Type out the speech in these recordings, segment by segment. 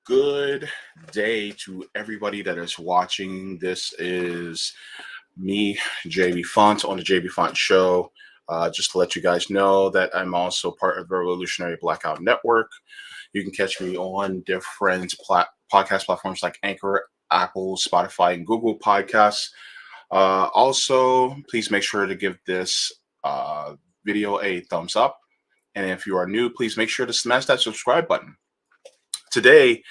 Good day to everybody that is watching. This is me, JB Font, on the JB Font Show. Just to let you guys know that I'm also part of the Revolutionary Blackout Network. You can catch me on different podcast platforms like Anchor, Apple, Spotify, and Google Podcasts. Also, please make sure to give this video a thumbs up. And if you are new, please make sure to smash that subscribe button. Today,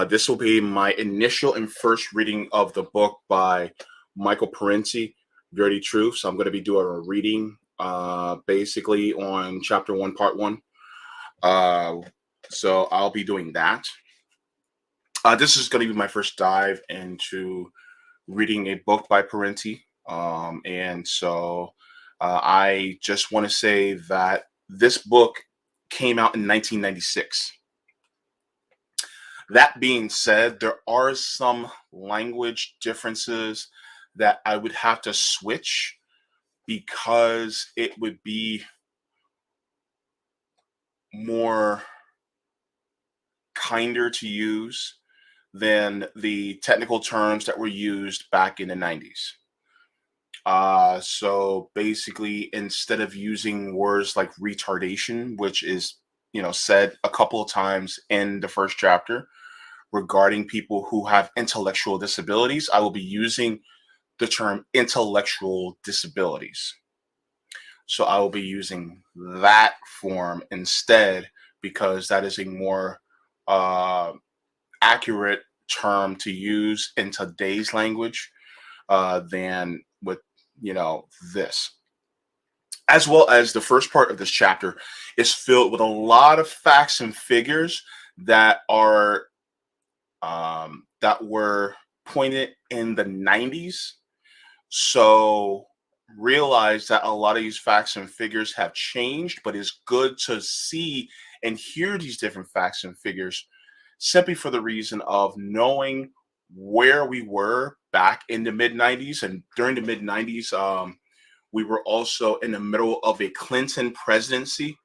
this will be my initial and first reading of the book by Michael Parenti, Dirty Truth. So I'm going to be doing a reading basically on chapter 1, part 1. So I'll be doing that. This is going to be my first dive into reading a book by Parenti. And so I just want to say that this book came out in 1996. That being said, there are some language differences that I would have to switch because it would be more kinder to use than the technical terms that were used back in the 90s. So basically, instead of using words like retardation, which is, said a couple of times in the first chapter, regarding people who have intellectual disabilities, I will be using the term intellectual disabilities. So I will be using that form instead because that is a more accurate term to use in today's language than with, this. As well as the first part of this chapter is filled with a lot of facts and figures that are that were pointed in the 90s. So realize that a lot of these facts and figures have changed, but it's good to see and hear these different facts and figures simply for the reason of knowing where we were back in the mid 90s. And during the mid 90s, we were also in the middle of a Clinton presidency.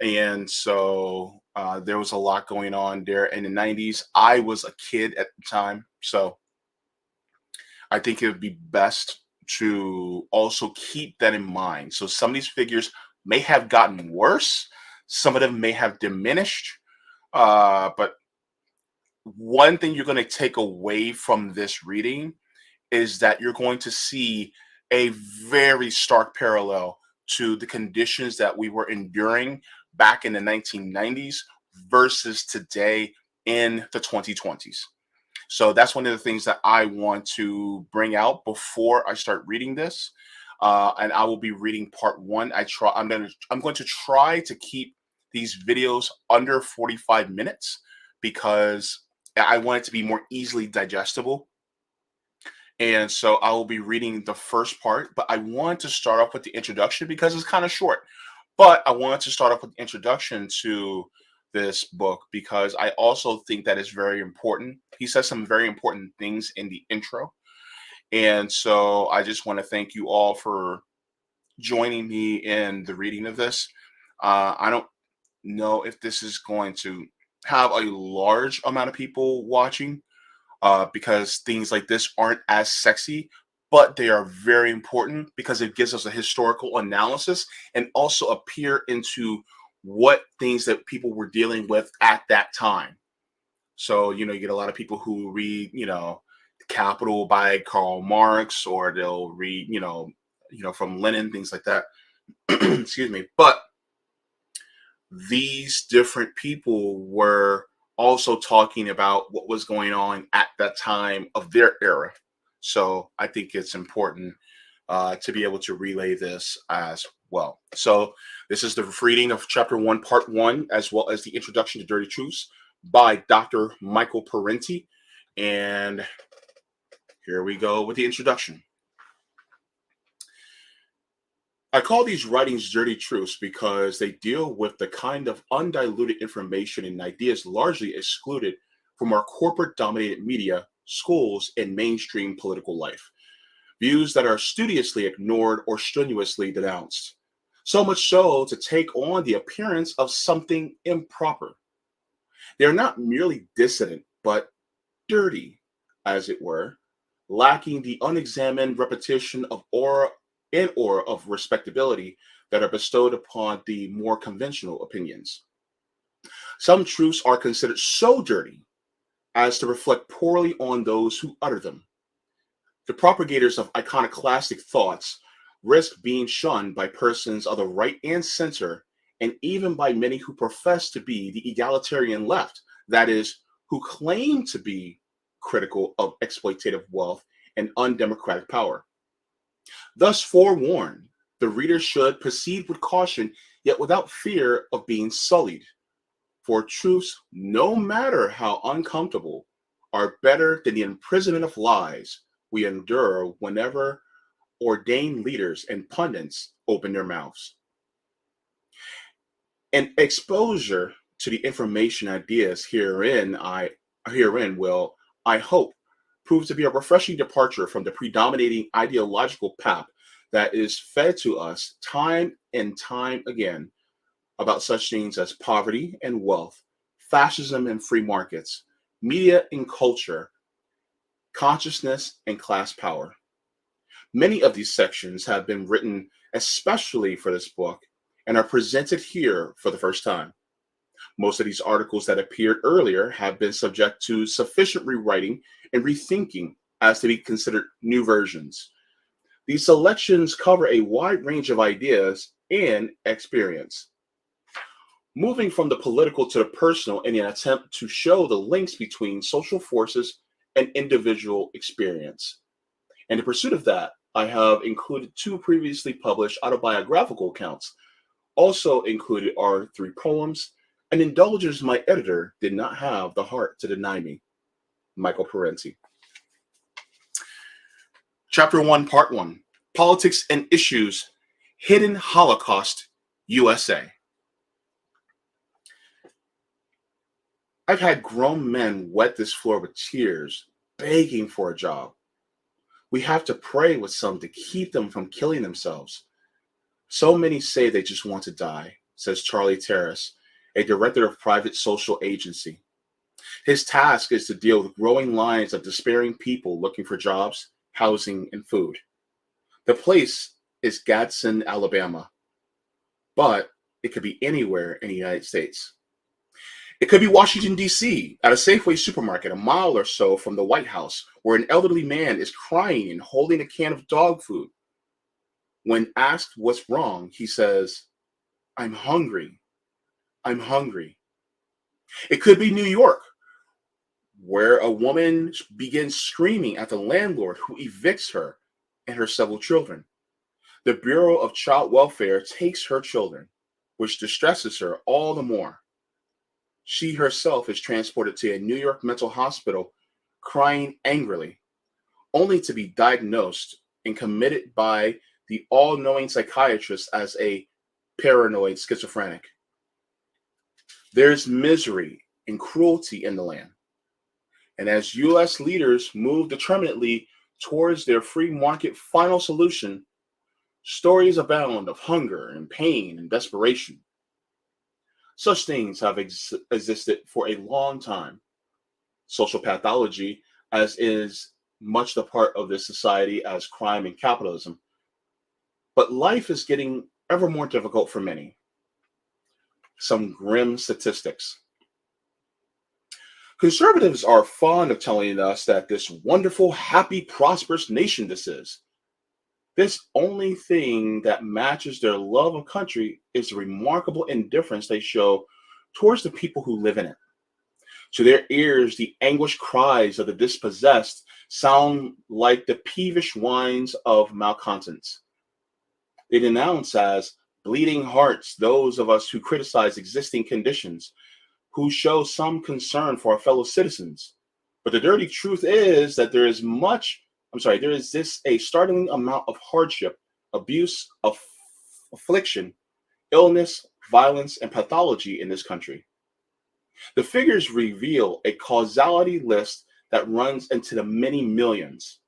And so there was a lot going on there in the 90s. I was a kid at the time. So I think it would be best to also keep that in mind. So some of these figures may have gotten worse. Some of them may have diminished. But one thing you're going to take away from this reading is that you're going to see a very stark parallel to the conditions that we were enduring back in the 1990s versus today in the 2020s. So that's one of the things that I want to bring out before I start reading this. And I will be reading part 1. I'm going to try to keep these videos under 45 minutes because I want it to be more easily digestible. And so I will be reading the first part, but I want to start off with the introduction because it's kind of short. But I wanted to start off with the introduction to this book because I also think that is very important. He says some very important things in the intro. And so I just want to thank you all for joining me in the reading of this. I don't know if this is going to have a large amount of people watching because things like this aren't as sexy, but they are very important because it gives us a historical analysis and also a peer into what things that people were dealing with at that time. So, you get a lot of people who read, Capital by Karl Marx, or they'll read, from Lenin, things like that. Excuse me. But these different people were also talking about what was going on at that time of their era. So I think it's important to be able to relay this as well. So this is the reading of chapter 1, part 1, as well as the introduction to Dirty Truths by Dr. Michael Parenti. And here we go with the introduction. I call these writings Dirty Truths because they deal with the kind of undiluted information and ideas largely excluded from our corporate-dominated media, schools, and mainstream political life. Views that are studiously ignored or strenuously denounced. So much so to take on the appearance of something improper. They are not merely dissident, but dirty, as it were, lacking the unexamined repetition of aura of respectability that are bestowed upon the more conventional opinions. Some truths are considered so dirty as to reflect poorly on those who utter them. The propagators of iconoclastic thoughts risk being shunned by persons of the right and center, and even by many who profess to be the egalitarian left, that is, who claim to be critical of exploitative wealth and undemocratic power. Thus, forewarned, the reader should proceed with caution, yet without fear of being sullied. For truths, no matter how uncomfortable, are better than the imprisonment of lies we endure whenever ordained leaders and pundits open their mouths. And exposure to the information ideas herein will, I hope, prove to be a refreshing departure from the predominating ideological pap that is fed to us time and time again about such things as poverty and wealth, fascism and free markets, media and culture, consciousness and class power. Many of these sections have been written especially for this book and are presented here for the first time. Most of these articles that appeared earlier have been subject to sufficient rewriting and rethinking as to be considered new versions. These selections cover a wide range of ideas and experience, moving from the political to the personal in an attempt to show the links between social forces and individual experience. In the pursuit of that, I have included two previously published autobiographical accounts. Also included are three poems, an indulgence my editor did not have the heart to deny me. Michael Parenti. Chapter 1, Part 1, Politics and Issues, Hidden Holocaust, USA. I've had grown men wet this floor with tears, begging for a job. We have to pray with some to keep them from killing themselves. So many say they just want to die, says Charlie Terrace, a director of private social agency. His task is to deal with growing lines of despairing people looking for jobs, housing, and food. The place is Gadsden, Alabama, but it could be anywhere in the United States. It could be Washington, D.C., at a Safeway supermarket a mile or so from the White House, where an elderly man is crying and holding a can of dog food. When asked what's wrong, he says, "I'm hungry. I'm hungry." It could be New York, where a woman begins screaming at the landlord who evicts her and her several children. The Bureau of Child Welfare takes her children, which distresses her all the more. She herself is transported to a New York mental hospital, crying angrily, only to be diagnosed and committed by the all-knowing psychiatrist as a paranoid schizophrenic. There's misery and cruelty in the land. And as U.S. leaders move determinedly towards their free market final solution, stories abound of hunger and pain and desperation. Such things have existed for a long time. Social pathology, as is much the part of this society as crime and capitalism. But life is getting ever more difficult for many. Some grim statistics. Conservatives are fond of telling us that this wonderful, happy, prosperous nation this is. This only thing that matches their love of country is the remarkable indifference they show towards the people who live in it. To their ears, the anguished cries of the dispossessed sound like the peevish whines of malcontents. They denounce as bleeding hearts those of us who criticize existing conditions, who show some concern for our fellow citizens. But the dirty truth is that there is a startling amount of hardship, abuse, affliction, illness, violence, and pathology in this country. The figures reveal a causality list that runs into the many millions.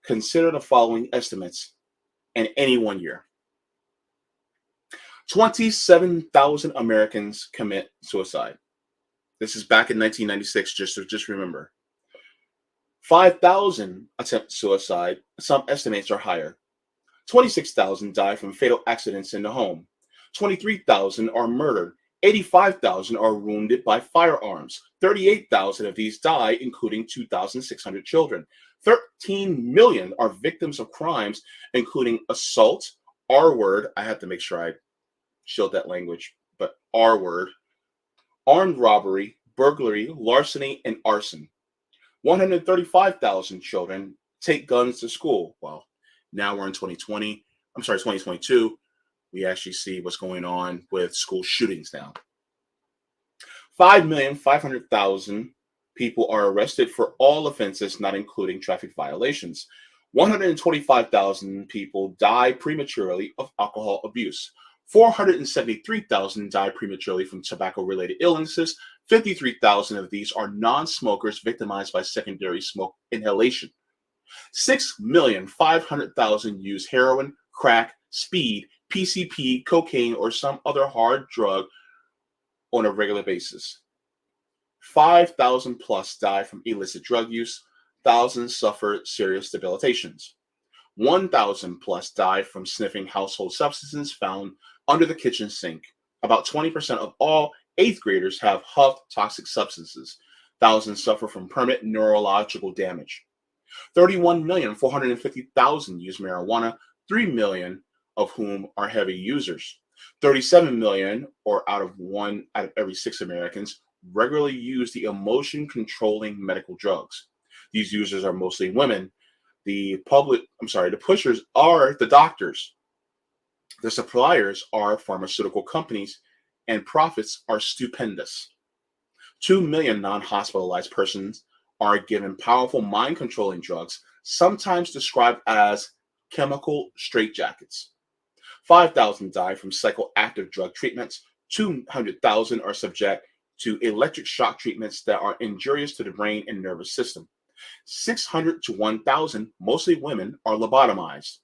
Consider the following estimates in any one year. 27,000 Americans commit suicide. This is back in 1996, just remember. 5,000 attempt suicide, some estimates are higher. 26,000 die from fatal accidents in the home. 23,000 are murdered. 85,000 are wounded by firearms. 38,000 of these die, including 2,600 children. 13 million are victims of crimes, including assault, R word. I have to make sure I shield that language, but R word, armed robbery, burglary, larceny, and arson. 135,000 children take guns to school. Well, now we're in 2022. We actually see what's going on with school shootings now. 5,500,000 people are arrested for all offenses, not including traffic violations. 125,000 people die prematurely of alcohol abuse. 473,000 die prematurely from tobacco-related illnesses. 53,000 of these are non-smokers victimized by secondary smoke inhalation. 6,500,000 use heroin, crack, speed, PCP, cocaine, or some other hard drug on a regular basis. 5,000 plus die from illicit drug use. Thousands suffer serious debilitations. 1,000 plus die from sniffing household substances found under the kitchen sink. About 20% of all 8th graders have huffed toxic substances. Thousands suffer from permanent neurological damage. 31,450,000 use marijuana, 3 million of whom are heavy users. 37 million, or out of every 6 Americans, regularly use the emotion-controlling medical drugs. These users are mostly women. The pushers are the doctors. The suppliers are pharmaceutical companies, and profits are stupendous. 2 million non-hospitalized persons are given powerful mind-controlling drugs, sometimes described as chemical straitjackets. 5,000 die from psychoactive drug treatments. 200,000 are subject to electric shock treatments that are injurious to the brain and nervous system. 600 to 1,000, mostly women, are lobotomized.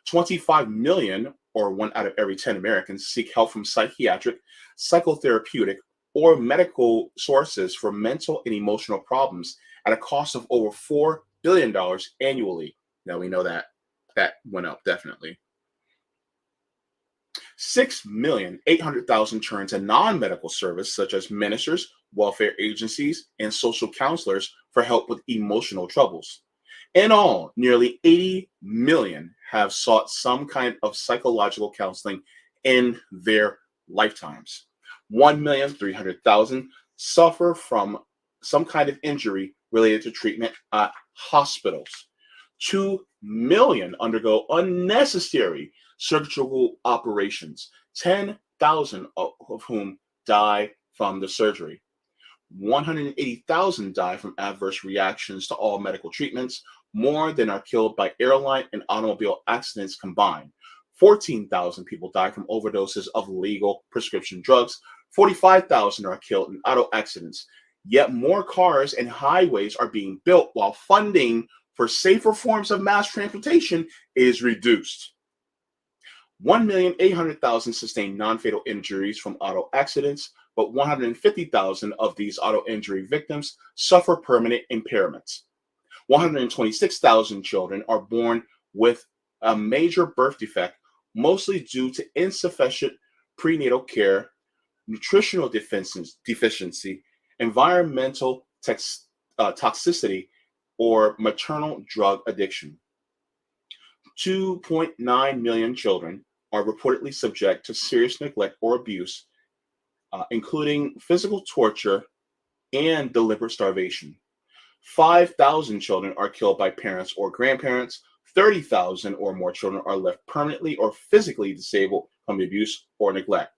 25 million, or 1 out of every 10 Americans, seek help from psychiatric, psychotherapeutic, or medical sources for mental and emotional problems at a cost of over $4 billion annually. Now we know that went up definitely. 6,800,000 turn to non-medical service, such as ministers, welfare agencies, and social counselors for help with emotional troubles. In all, nearly 80 million have sought some kind of psychological counseling in their lifetimes. 1,300,000 suffer from some kind of injury related to treatment at hospitals. 2 million undergo unnecessary surgical operations, 10,000 of whom die from the surgery. 180,000 die from adverse reactions to all medical treatments, more than are killed by airline and automobile accidents combined. 14,000 people die from overdoses of legal prescription drugs. 45,000 are killed in auto accidents. Yet more cars and highways are being built while funding for safer forms of mass transportation is reduced. 1,800,000 sustain non-fatal injuries from auto accidents, but 150,000 of these auto injury victims suffer permanent impairments. 126,000 children are born with a major birth defect, mostly due to insufficient prenatal care, nutritional deficiency, environmental toxicity, or maternal drug addiction. 2.9 million children are reportedly subject to serious neglect or abuse, including physical torture and deliberate starvation. 5,000 children are killed by parents or grandparents. 30,000 or more children are left permanently or physically disabled from abuse or neglect.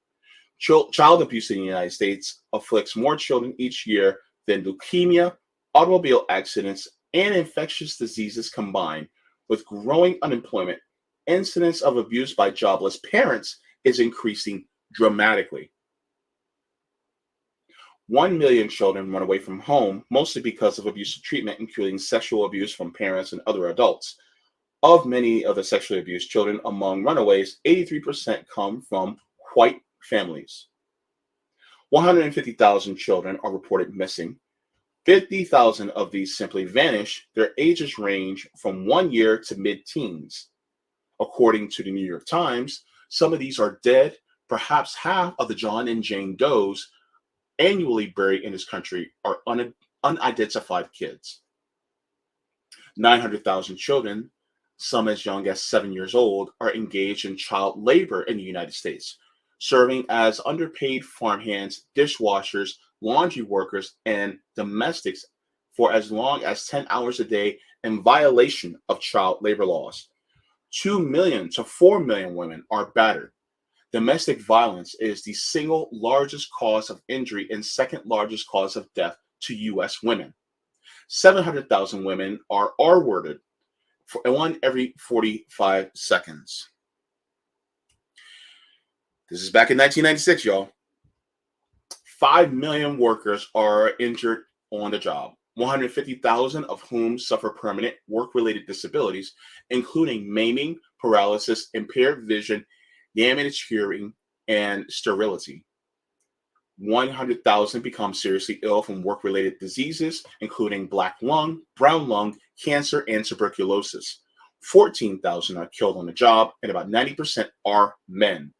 Child abuse in the United States afflicts more children each year than leukemia, automobile accidents, and infectious diseases combined. With growing unemployment, incidence of abuse by jobless parents is increasing dramatically. 1 million children run away from home, mostly because of abusive treatment, including sexual abuse from parents and other adults. Of many of the sexually abused children among runaways, 83% come from white families. 150,000 children are reported missing. 50,000 of these simply vanish. Their ages range from 1 year to mid teens. According to the New York Times, some of these are dead. Perhaps half of the John and Jane Does annually buried in this country are unidentified kids. 900,000 children, some as young as 7 years old, are engaged in child labor in the United States, serving as underpaid farmhands, dishwashers, laundry workers, and domestics for as long as 10 hours a day in violation of child labor laws. 2 million to 4 million women are battered. Domestic violence is the single largest cause of injury and second largest cause of death to U.S. women. 700,000 women are R-worded for one every 45 seconds. This is back in 1996, y'all. 5 million workers are injured on the job, 150,000 of whom suffer permanent work-related disabilities, including maiming, paralysis, impaired vision, damaged hearing, and sterility. 100,000 become seriously ill from work-related diseases, including black lung, brown lung, cancer, and tuberculosis. 14,000 are killed on the job, and about 90% are men.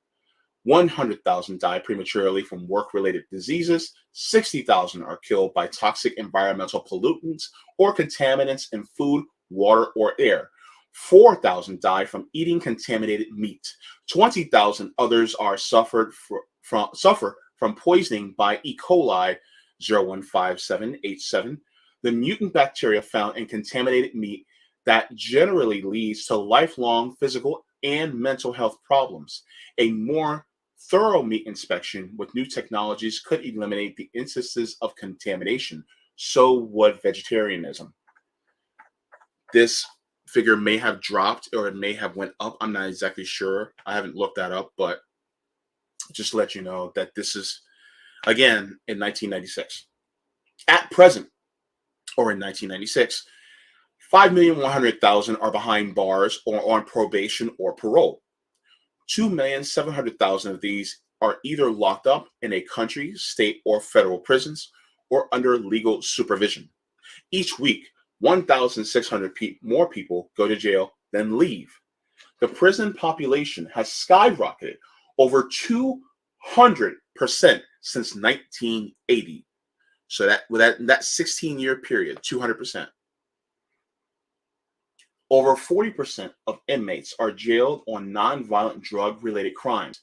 100,000 die prematurely from work-related diseases. 60,000 are killed by toxic environmental pollutants or contaminants in food, water, or air. 4,000 die from eating contaminated meat. 20,000 others are suffer from poisoning by E. coli 015787, the mutant bacteria found in contaminated meat that generally leads to lifelong physical and mental health problems. A more thorough meat inspection with new technologies could eliminate the instances of contamination. So would vegetarianism. This figure may have dropped or it may have went up. I'm not exactly sure. I haven't looked that up, but just to let you know that this is, again, in 1996. At present, or in 1996, 5,100,000 are behind bars or on probation or parole. 2,700,000 of these are either locked up in a country, state, or federal prisons or under legal supervision. Each week, 1,600 more people go to jail than leave. The prison population has skyrocketed over 200% since 1980. So that 16-year period, 200%. Over 40% of inmates are jailed on nonviolent drug-related crimes.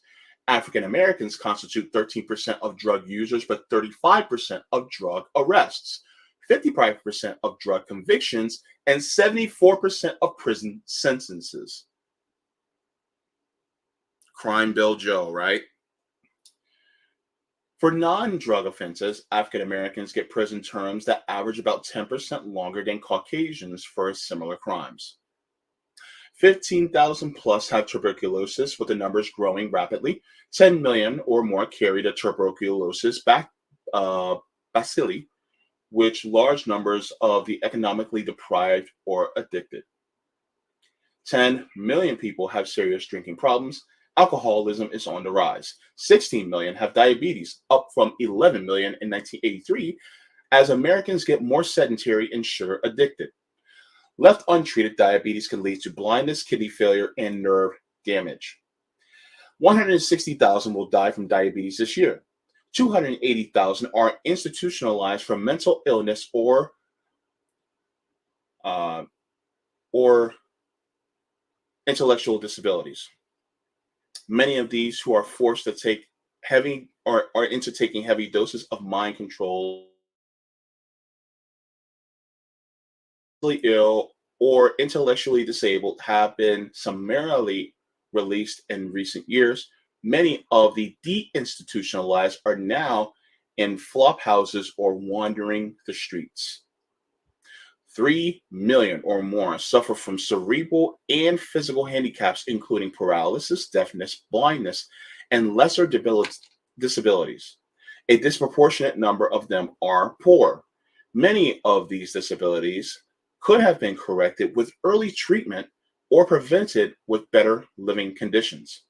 African Americans constitute 13% of drug users, but 35% of drug arrests, 55% of drug convictions, and 74% of prison sentences. Crime Bill Joe, right? For non-drug offenses, African Americans get prison terms that average about 10% longer than Caucasians for similar crimes. 15,000 plus have tuberculosis, with the numbers growing rapidly. 10 million or more carry the tuberculosis bacilli, which large numbers of the economically deprived or addicted. 10 million people have serious drinking problems. Alcoholism is on the rise. 16 million have diabetes, up from 11 million in 1983, as Americans get more sedentary and sugar addicted. Left untreated, diabetes can lead to blindness, kidney failure, and nerve damage. 160,000 will die from diabetes this year. 280,000 are institutionalized for mental illness or intellectual disabilities. Many of these who are forced to take heavy or are into taking heavy doses of mind control, ill, or intellectually disabled have been summarily released in recent years. Many of the deinstitutionalized are now in flop houses or wandering the streets. 3 million or more suffer from cerebral and physical handicaps, including paralysis, deafness, blindness, and lesser disabilities. A disproportionate number of them are poor. Many of these disabilities could have been corrected with early treatment or prevented with better living conditions.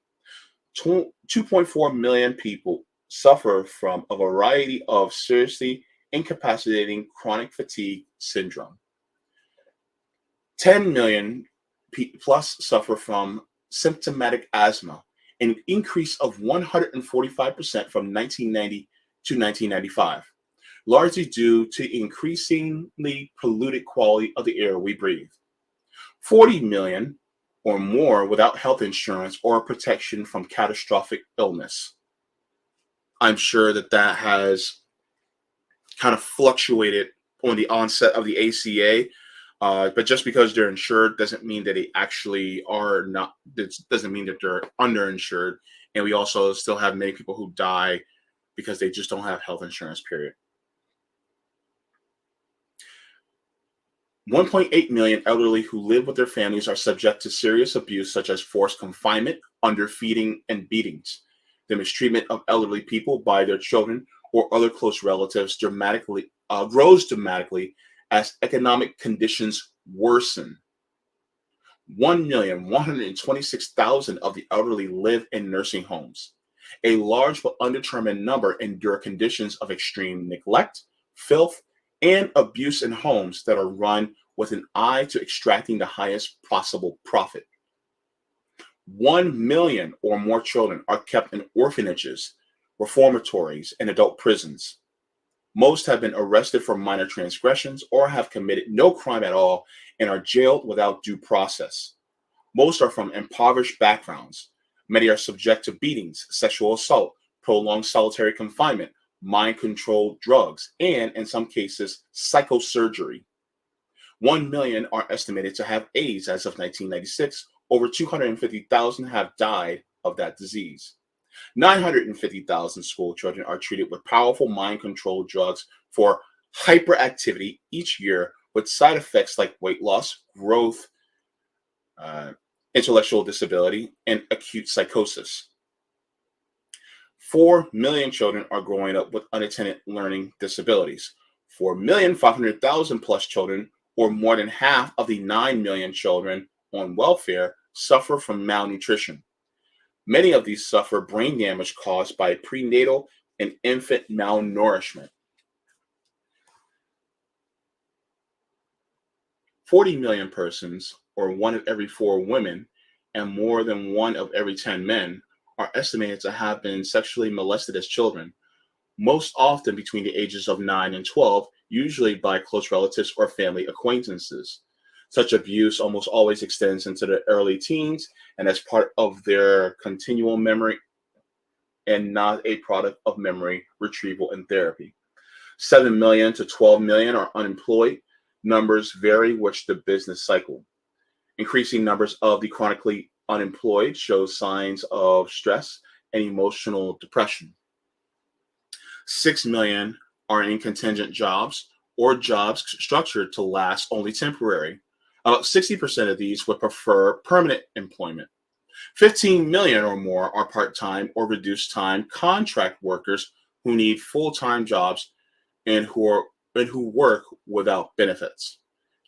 2.4 million people suffer from a variety of seriously incapacitating chronic fatigue syndrome. 10 million plus suffer from symptomatic asthma, an increase of 145% from 1990 to 1995, largely due to increasingly polluted quality of the air we breathe. 40 million or more without health insurance or protection from catastrophic illness. I'm sure that has kind of fluctuated on the onset of the ACA. But just because they're insured doesn't mean that they actually are not. It doesn't mean that they're underinsured. And we also still have many people who die because they just don't have health insurance, period. 1.8 million elderly who live with their families are subject to serious abuse, such as forced confinement, underfeeding, and beatings. The mistreatment of elderly people by their children or other close relatives grows dramatically as economic conditions worsen. 1,126,000 of the elderly live in nursing homes. A large but undetermined number endure conditions of extreme neglect, filth, and abuse in homes that are run with an eye to extracting the highest possible profit. 1 million or more children are kept in orphanages, reformatories, and adult prisons. Most have been arrested for minor transgressions or have committed no crime at all and are jailed without due process. Most are from impoverished backgrounds. Many are subject to beatings, sexual assault, prolonged solitary confinement, mind-controlled drugs, and, in some cases, psychosurgery. 1 million are estimated to have AIDS as of 1996. Over 250,000 have died of that disease. 950,000 school children are treated with powerful mind-controlled drugs for hyperactivity each year, with side effects like weight loss, growth, intellectual disability, and acute psychosis. 4 million children are growing up with unattended learning disabilities. 4,500,000 plus children, or more than half of the 9 million children on welfare, suffer from malnutrition. Many of these suffer brain damage caused by prenatal and infant malnourishment. 40 million persons, or 1 of every 4 women, and more than 1 of every 10 men, are estimated to have been sexually molested as children, most often between the ages of 9 and 12, usually by close relatives or family acquaintances. Such abuse almost always extends into the early teens and as part of their continual memory and not a product of memory retrieval and therapy. 7 million to 12 million are unemployed. Numbers vary with the business cycle. Increasing numbers of the chronically unemployed show signs of stress and emotional depression. 6 million are in contingent jobs or jobs structured to last only temporary. About 60% of these would prefer permanent employment. 15 million or more are part-time or reduced-time contract workers who need full-time jobs and who work without benefits.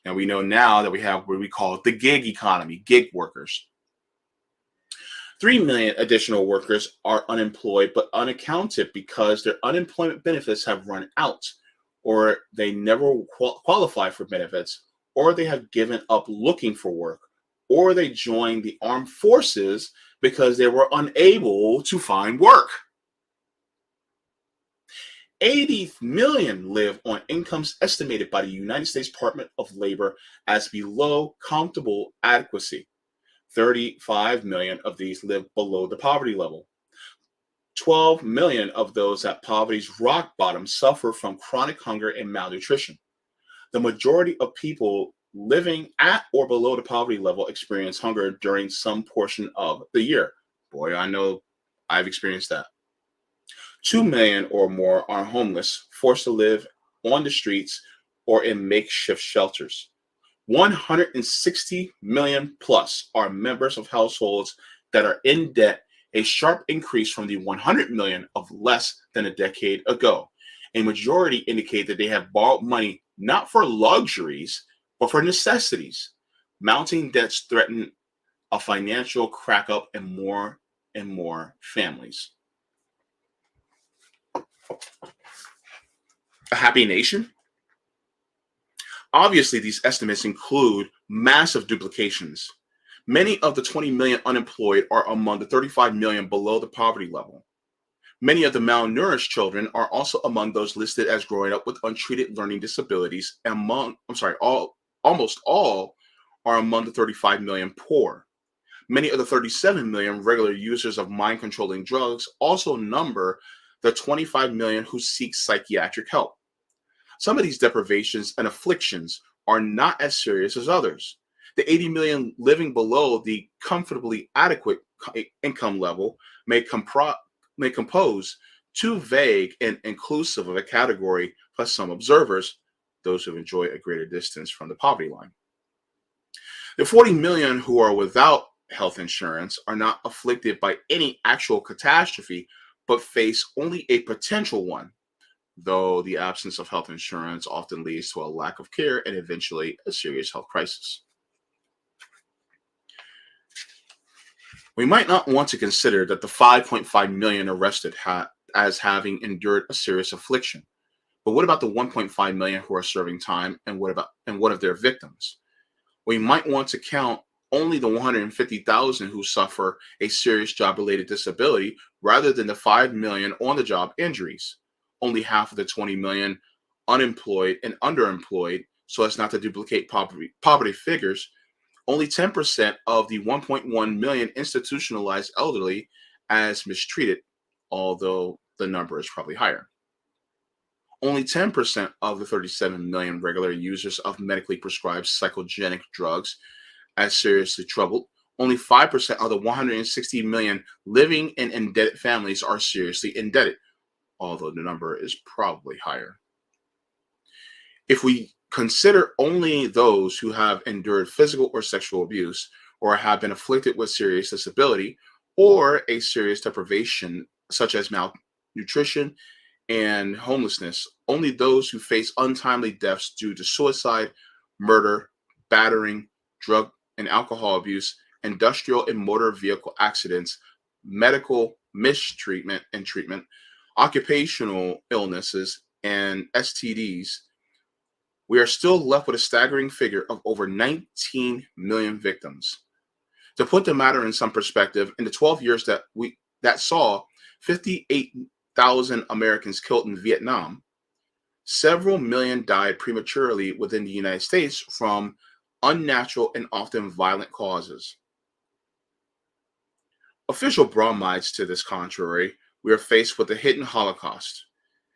And we know now that we have what we call the gig economy, gig workers. 3 million additional workers are unemployed but unaccounted because their unemployment benefits have run out, or they never qualify for benefits, or they have given up looking for work, or they joined the armed forces because they were unable to find work. 80 million live on incomes estimated by the United States Department of Labor as below comfortable adequacy. 35 million of these live below the poverty level. 12 million of those at poverty's rock bottom suffer from chronic hunger and malnutrition. The majority of people living at or below the poverty level experience hunger during some portion of the year. Boy, I know I've experienced that. 2 million or more are homeless, forced to live on the streets or in makeshift shelters. 160 million plus are members of households that are in debt, a sharp increase from the 100 million of less than a decade ago. A majority indicate that they have borrowed money not for luxuries, but for necessities. Mounting debts threaten a financial crack up in more and more families. A happy nation? Obviously, these estimates include massive duplications. Many of the 20 million unemployed are among the 35 million below the poverty level. Many of the malnourished children are also among those listed as growing up with untreated learning disabilities. Almost all are among the 35 million poor. Many of the 37 million regular users of mind controlling drugs also number the 25 million who seek psychiatric help. Some of these deprivations and afflictions are not as serious as others. The 80 million living below the comfortably adequate income level may compose too vague and inclusive of a category for some observers, those who enjoy a greater distance from the poverty line. The 40 million who are without health insurance are not afflicted by any actual catastrophe, but face only a potential one, though the absence of health insurance often leads to a lack of care and eventually a serious health crisis. We might not want to consider that the 5.5 million arrested as having endured a serious affliction. But what about the 1.5 million who are serving time, and what of their victims? We might want to count only the 150,000 who suffer a serious job-related disability rather than the 5 million on-the-job injuries. Only half of the 20 million unemployed and underemployed, so as not to duplicate poverty figures. Only 10% of the 1.1 million institutionalized elderly as mistreated, although the number is probably higher. Only 10% of the 37 million regular users of medically prescribed psychogenic drugs as seriously troubled. Only 5% of the 160 million living in indebted families are seriously indebted, although the number is probably higher. If we consider only those who have endured physical or sexual abuse, or have been afflicted with serious disability, or a serious deprivation such as malnutrition and homelessness, only those who face untimely deaths due to suicide, murder, battering, drug and alcohol abuse, industrial and motor vehicle accidents, medical mistreatment and treatment, occupational illnesses, and STDs, we are still left with a staggering figure of over 19 million victims. To put the matter in some perspective, in the 12 years that saw 58,000 Americans killed in Vietnam, several million died prematurely within the United States from unnatural and often violent causes. Official bromides to this contrary, we are faced with a hidden Holocaust,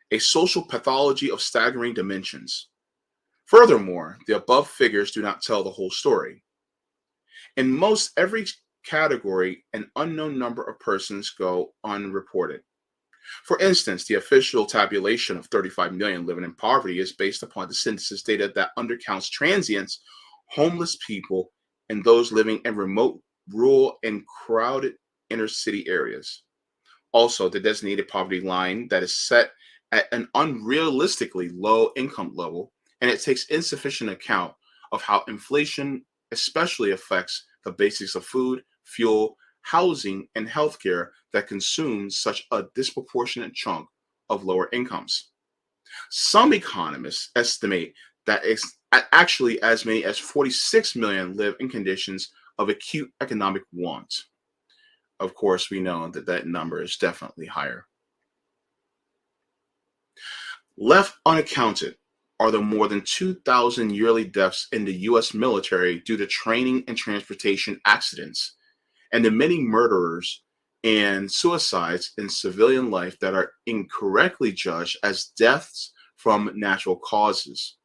a social pathology of staggering dimensions. Furthermore, the above figures do not tell the whole story. In most every category, an unknown number of persons go unreported. For instance, the official tabulation of 35 million living in poverty is based upon the census data that undercounts transients, homeless people, and those living in remote, rural, and crowded inner city areas. Also, the designated poverty line that is set at an unrealistically low income level, and it takes insufficient account of how inflation especially affects the basics of food, fuel, housing, and healthcare that consumes such a disproportionate chunk of lower incomes. Some economists estimate that actually as many as 46 million live in conditions of acute economic want. Of course, we know that that number is definitely higher. Left unaccounted are the more than 2,000 yearly deaths in the U.S. military due to training and transportation accidents, and the many murderers and suicides in civilian life that are incorrectly judged as deaths from natural causes,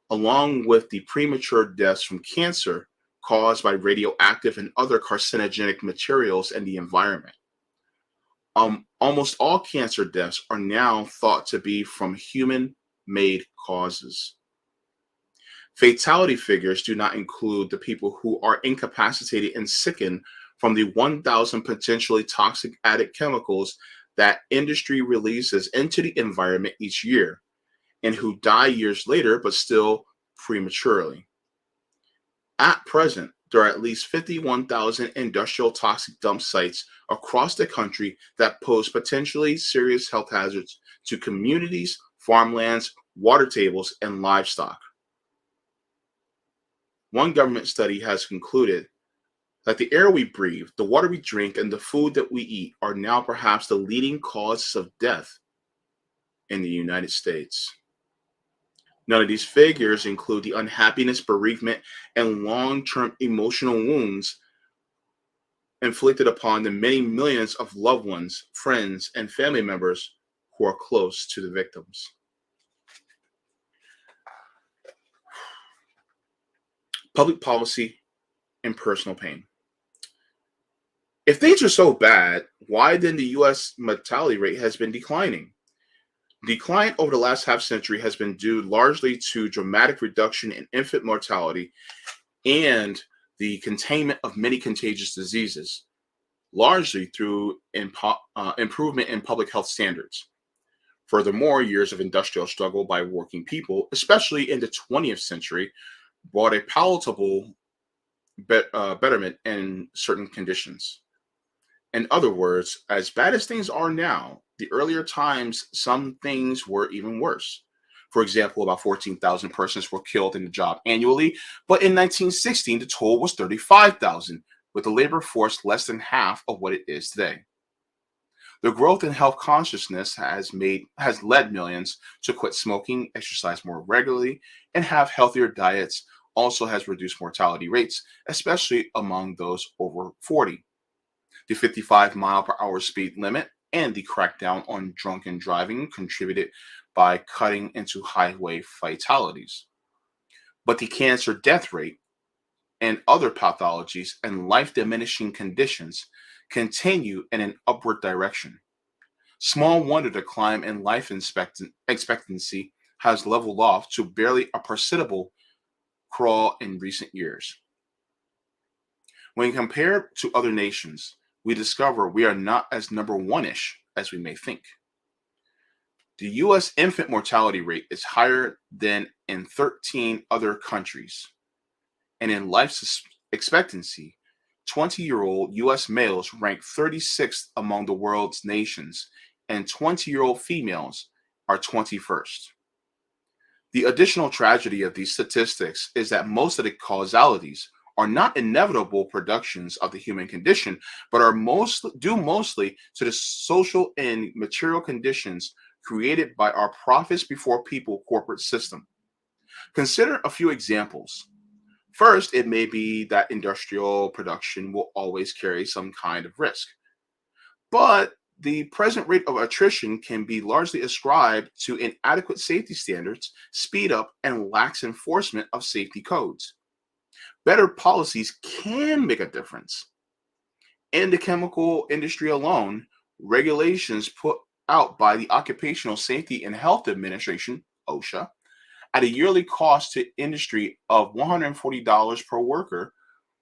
along with the premature deaths from cancer caused by radioactive and other carcinogenic materials in the environment. Almost all cancer deaths are now thought to be from human-made causes. Fatality figures do not include the people who are incapacitated and sickened from the 1,000 potentially toxic added chemicals that industry releases into the environment each year, and who die years later but still prematurely. At present, there are at least 51,000 industrial toxic dump sites across the country that pose potentially serious health hazards to communities, farmlands, water tables, and livestock. One government study has concluded that the air we breathe, the water we drink, and the food that we eat are now perhaps the leading causes of death in the United States. None of these figures include the unhappiness, bereavement, and long term emotional wounds inflicted upon the many millions of loved ones, friends, and family members who are close to the victims. Public policy and personal pain. If things are so bad, why then the US mortality rate has been declining? Decline over the last half century has been due largely to dramatic reduction in infant mortality and the containment of many contagious diseases, largely through improvement in public health standards. Furthermore, years of industrial struggle by working people, especially in the 20th century, brought a palatable betterment in certain conditions. In other words, as bad as things are now, the earlier times, some things were even worse. For example, about 14,000 persons were killed in the job annually, but in 1916, the toll was 35,000, with the labor force less than half of what it is today. The growth in health consciousness has led millions to quit smoking, exercise more regularly, and have healthier diets. Also has reduced mortality rates, especially among those over 40. The 55-mile-per-hour speed limit and the crackdown on drunken driving contributed by cutting into highway fatalities. But the cancer death rate and other pathologies and life-diminishing conditions continue in an upward direction. Small wonder the climb in life expectancy has leveled off to barely a perceptible crawl in recent years. When compared to other nations, we discover we are not as number one-ish as we may think. The US infant mortality rate is higher than in 13 other countries. And in life expectancy, 20-year-old US males rank 36th among the world's nations, and 20-year-old females are 21st. The additional tragedy of these statistics is that most of the causalities are not inevitable productions of the human condition, but are due mostly to the social and material conditions created by our profits before people corporate system. Consider a few examples. First, it may be that industrial production will always carry some kind of risk, but the present rate of attrition can be largely ascribed to inadequate safety standards, speed up, and lax enforcement of safety codes. Better policies can make a difference. In the chemical industry alone, regulations put out by the Occupational Safety and Health Administration, OSHA, at a yearly cost to industry of $140 per worker,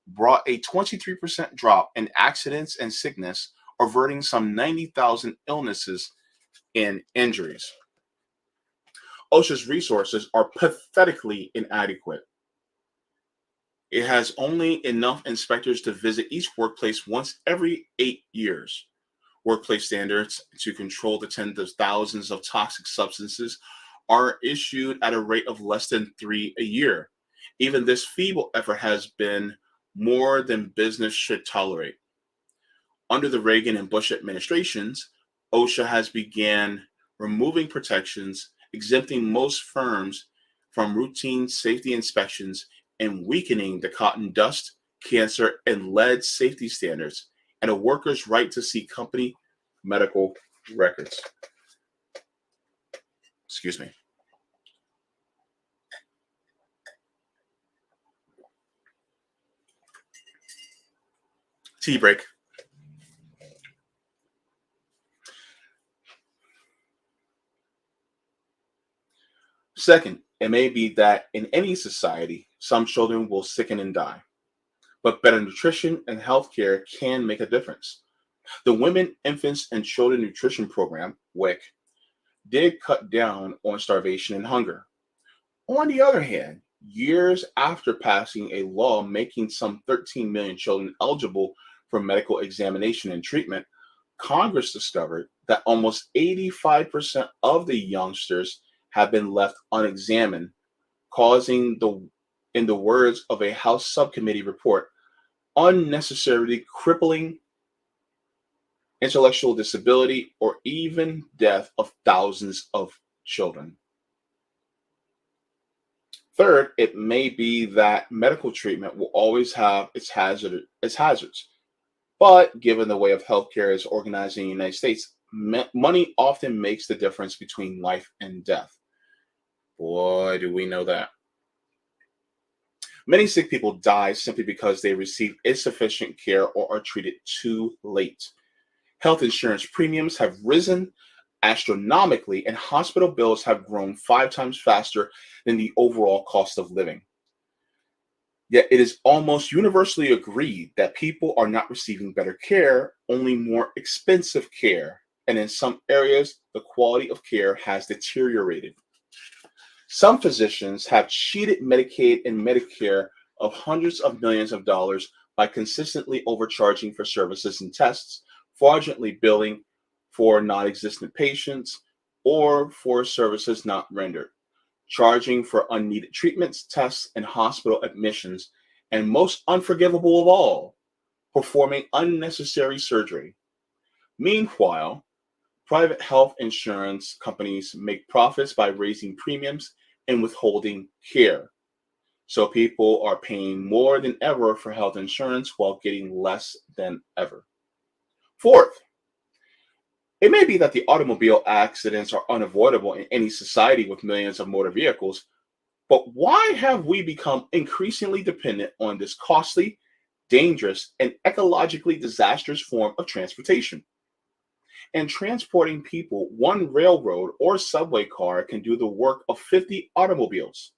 brought a 23% drop in accidents and sickness, averting some 90,000 illnesses and injuries. OSHA's resources are pathetically inadequate. It has only enough inspectors to visit each workplace once every 8 years. Workplace standards to control the tens of thousands of toxic substances are issued at a rate of less than 3 a year. Even this feeble effort has been more than business should tolerate. Under the Reagan and Bush administrations, OSHA has began removing protections, exempting most firms from routine safety inspections, and weakening the cotton dust, cancer, and lead safety standards, and a worker's right to see company medical records. Excuse me. Tea break. Second, it may be that in any society, some children will sicken and die, but better nutrition and healthcare can make a difference. The Women, Infants, and Children Nutrition Program, WIC, did cut down on starvation and hunger. On the other hand, Years after passing a law making some 13 million children eligible for medical examination and treatment, Congress discovered that almost 85% of the youngsters have been left unexamined, causing in the words of a House subcommittee report, unnecessarily crippling intellectual disability or even death of thousands of children. Third, it may be that medical treatment will always have its hazards. But given the way of healthcare is organized in the United States, money often makes the difference between life and death. Boy, do we know that. Many sick people die simply because they receive insufficient care or are treated too late. Health insurance premiums have risen astronomically, and hospital bills have grown 5 times faster than the overall cost of living. Yet it is almost universally agreed that people are not receiving better care, only more expensive care. And in some areas, the quality of care has deteriorated. Some physicians have cheated Medicaid and Medicare of hundreds of millions of dollars by consistently overcharging for services and tests, fraudulently billing for non existent patients, or for services not rendered, charging for unneeded treatments, tests, and hospital admissions, and most unforgivable of all, performing unnecessary surgery. Meanwhile, private health insurance companies make profits by raising premiums and withholding care. So people are paying more than ever for health insurance while getting less than ever. Fourth, it may be that the automobile accidents are unavoidable in any society with millions of motor vehicles, but why have we become increasingly dependent on this costly, dangerous, and ecologically disastrous form of transportation? And transporting people, one railroad or subway car can do the work of 50 automobiles.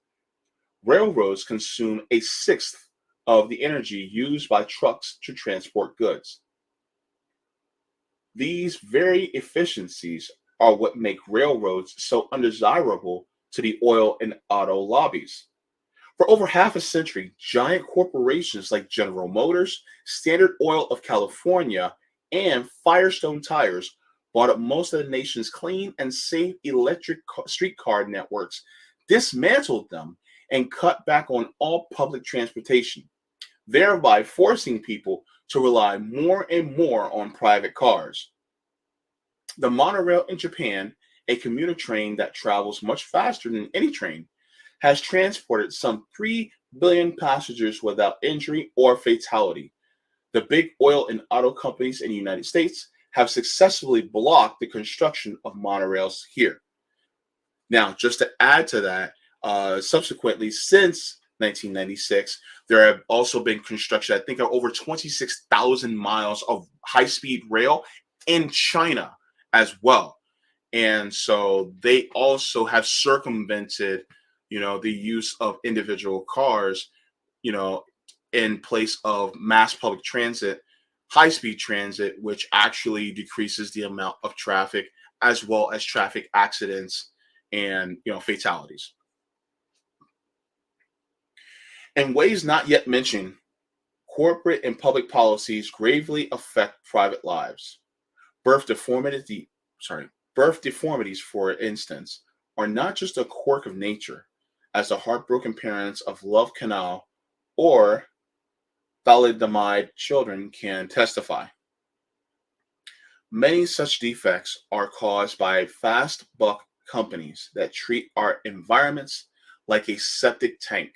Railroads consume a sixth of the energy used by trucks to transport goods. These very efficiencies are what make railroads so undesirable to the oil and auto lobbies. For over half a century, giant corporations like General Motors, Standard Oil of California, and Firestone Tires bought up most of the nation's clean and safe electric streetcar networks, dismantled them, and cut back on all public transportation, thereby forcing people to rely more and more on private cars. The monorail in Japan, a commuter train that travels much faster than any train, has transported some 3 billion passengers without injury or fatality. The big oil and auto companies in the United States have successfully blocked the construction of monorails here. Now, just to add to that, subsequently, since 1996, there have also been construction, I think, of over 26,000 miles of high speed rail in China as well. And so they also have circumvented, the use of individual cars, you know, in place of mass public transit, high speed transit, which actually decreases the amount of traffic as well as traffic accidents and fatalities. In ways not yet mentioned, corporate and public policies gravely affect private lives. Birth deformity, birth deformities, for instance, are not just a quirk of nature, as the heartbroken parents of Love Canal or thalidomide children can testify. Many such defects are caused by fast buck companies that treat our environments like a septic tank.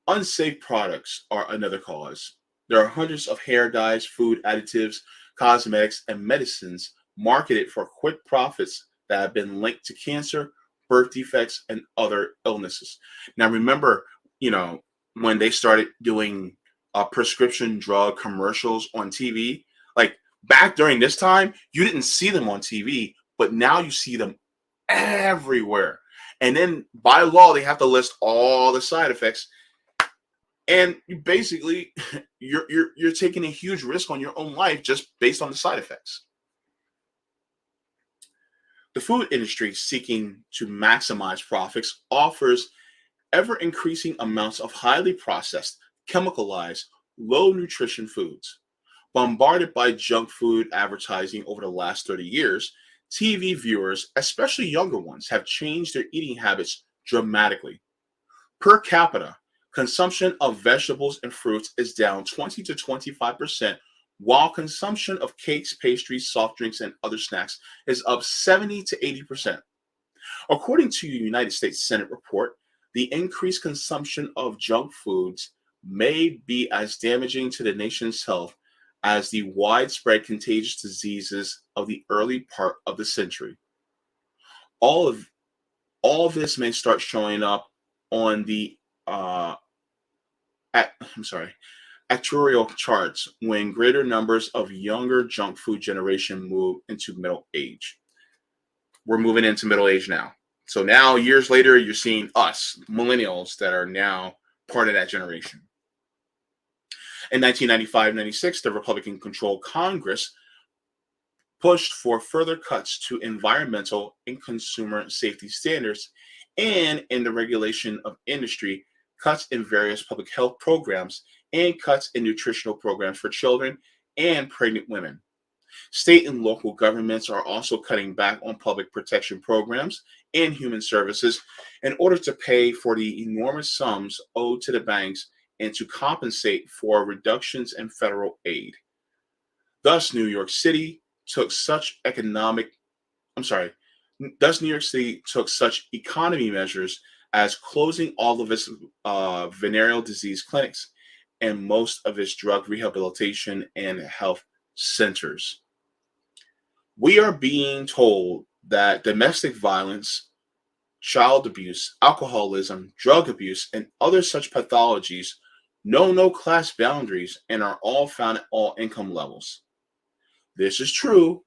Unsafe products are another cause. There are hundreds of hair dyes, food additives, cosmetics, and medicines marketed for quick profits that have been linked to cancer, birth defects, and other illnesses. Now, remember, when they started doing prescription drug commercials on TV, like back during this time, you didn't see them on TV, but now you see them everywhere. And then by law, they have to list all the side effects. And you basically, you're taking a huge risk on your own life just based on the side effects. The food industry, seeking to maximize profits, offers ever-increasing amounts of highly processed, chemicalized, low-nutrition foods. Bombarded by junk food advertising over the last 30 years, TV viewers, especially younger ones, have changed their eating habits dramatically. Per capita, consumption of vegetables and fruits is down 20 to 25%, while consumption of cakes, pastries, soft drinks, and other snacks is up 70 to 80%. According to a United States Senate report, the increased consumption of junk foods may be as damaging to the nation's health as the widespread contagious diseases of the early part of the century. All of all of this may start showing up on the uh, I'm sorry, actuarial charts when greater numbers of younger junk food generation move into middle age. We're moving into middle age now. So now, years later, you're seeing us, millennials, that are now part of that generation. In 1995-96, the Republican controlled Congress pushed for further cuts to environmental and consumer safety standards and in the regulation of industry, cuts in various public health programs, and cuts in nutritional programs for children and pregnant women. State and local governments are also cutting back on public protection programs and human services in order to pay for the enormous sums owed to the banks and to compensate for reductions in federal aid. Thus, New York City took such economic, I'm sorry, thus New York City took such economy measures as closing all of its venereal disease clinics and most of its drug rehabilitation and health centers. We are being told that domestic violence, child abuse, alcoholism, drug abuse, and other such pathologies know no class boundaries and are all found at all income levels. This is true,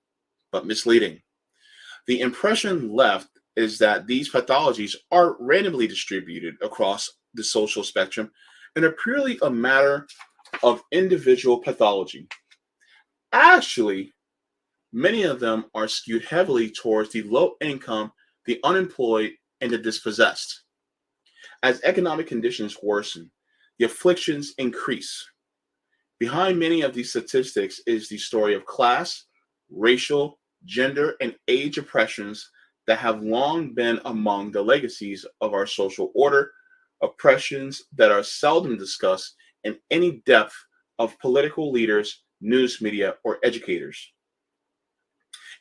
but misleading. The impression left is that these pathologies are randomly distributed across the social spectrum and are purely a matter of individual pathology. Actually, many of them are skewed heavily towards the low income, the unemployed, and the dispossessed. As economic conditions worsen, the afflictions increase. Behind many of these statistics is the story of class, racial, gender, and age oppressions that have long been among the legacies of our social order, oppressions that are seldom discussed in any depth of political leaders, news media, or educators.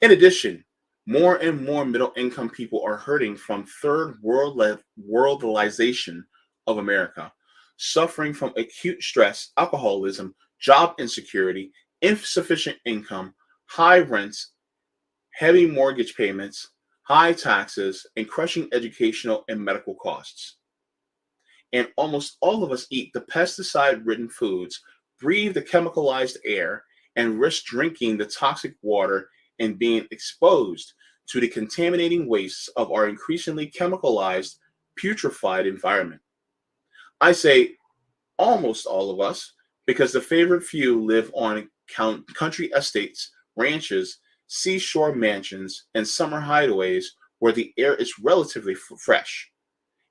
In addition, more and more middle income people are hurting from worldization of America, suffering from acute stress, alcoholism, job insecurity, insufficient income, high rents, heavy mortgage payments, high taxes, and crushing educational and medical costs. And almost all of us eat the pesticide ridden foods, breathe the chemicalized air, and risk drinking the toxic water and being exposed to the contaminating wastes of our increasingly chemicalized, putrefied environment. I say almost all of us because the favorite few live on country estates, ranches, seashore mansions, and summer hideaways where the air is relatively fresh.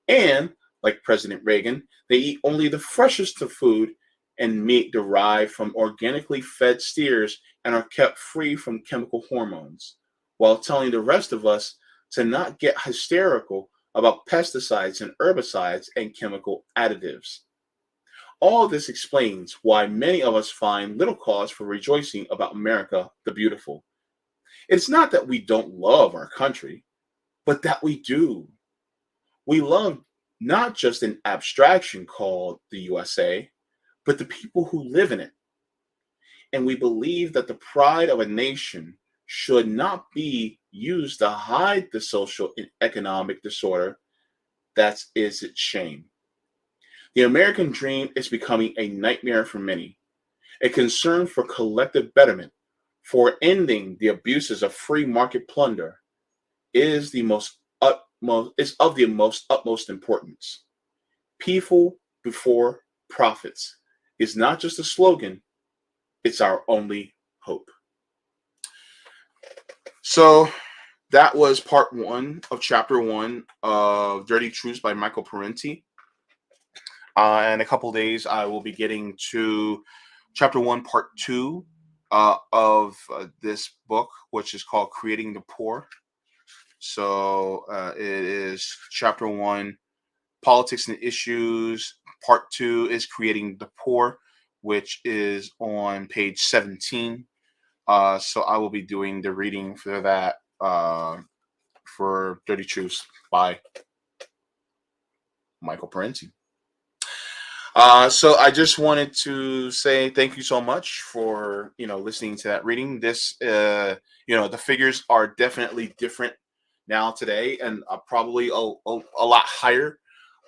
And, like President Reagan, they eat only the freshest of food and meat derived from organically fed steers and are kept free from chemical hormones, while telling the rest of us to not get hysterical about pesticides and herbicides and chemical additives. All this explains why many of us find little cause for rejoicing about America the Beautiful. It's not that we don't love our country, but that we do. We love not just an abstraction called the USA, but the people who live in it. And we believe that the pride of a nation should not be used to hide the social and economic disorder that is its shame. The American dream is becoming a nightmare for many, a concern for collective betterment, for ending the abuses of free market plunder is the most utmost is of the most utmost importance. People before profits is not just a slogan, it's our only hope. So that was part one of chapter one of Dirty Truths by Michael Parenti. In a couple days, I will be getting to chapter one, part two of this book, which is called Creating the Poor. So it is chapter one, Politics and Issues. Part two is Creating the Poor, which is on page 17. So I will be doing the reading for that for Dirty Truths by Michael Parenti. So I just wanted to say thank you so much for listening to that reading. This the figures are definitely different now today, and probably a lot higher.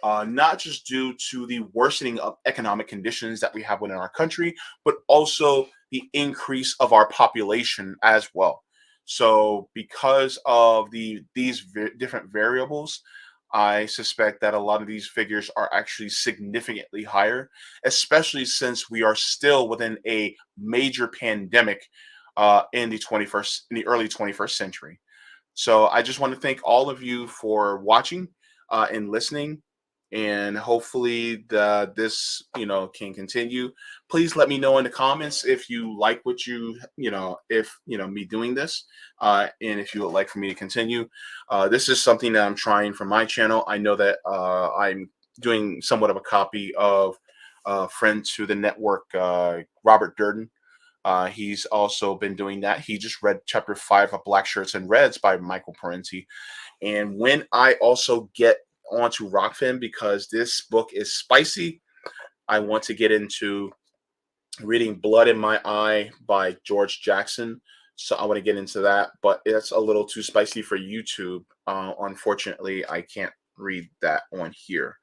Not just due to the worsening of economic conditions that we have within our country, but also the increase of our population as well. So, because of these different variables, I suspect that a lot of these figures are actually significantly higher, especially since we are still within a major pandemic in the early 21st century. So I just want to thank all of you for watching and listening, and hopefully this can continue. Please let me know in the comments if you like what if me doing this, and if you would like for me to continue. This is something that I'm trying for my channel. I know that I'm doing somewhat of a copy of friend to the network, Robert Durden. He's also been doing that. He just read chapter 5 of Black Shirts and Reds by Michael Parenti. And when I also get onto Rockfin, because this book is spicy, I want to get into reading Blood in My Eye by George Jackson. So I want to get into that, but it's a little too spicy for YouTube. Unfortunately, I can't read that on here.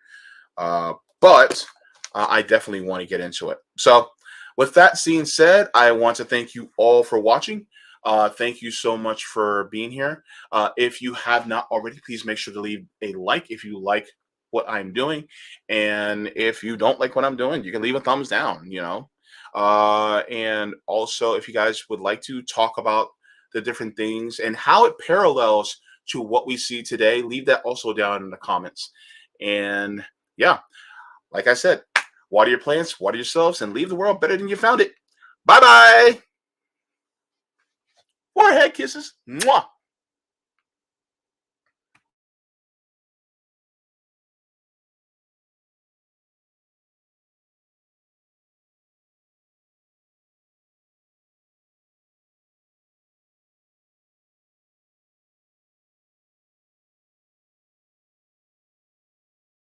But I definitely want to get into it. So with that being said, I want to thank you all for watching. Thank you so much for being here. If you have not already, please make sure to leave a like if you like what I'm doing. And if you don't like what I'm doing, you can leave a thumbs down, and also, if you guys would like to talk about the different things and how it parallels to what we see today, leave that also down in the comments. And yeah, like I said, water your plants, water yourselves, and leave the world better than you found it. Bye bye. Forehead kisses. Mwah.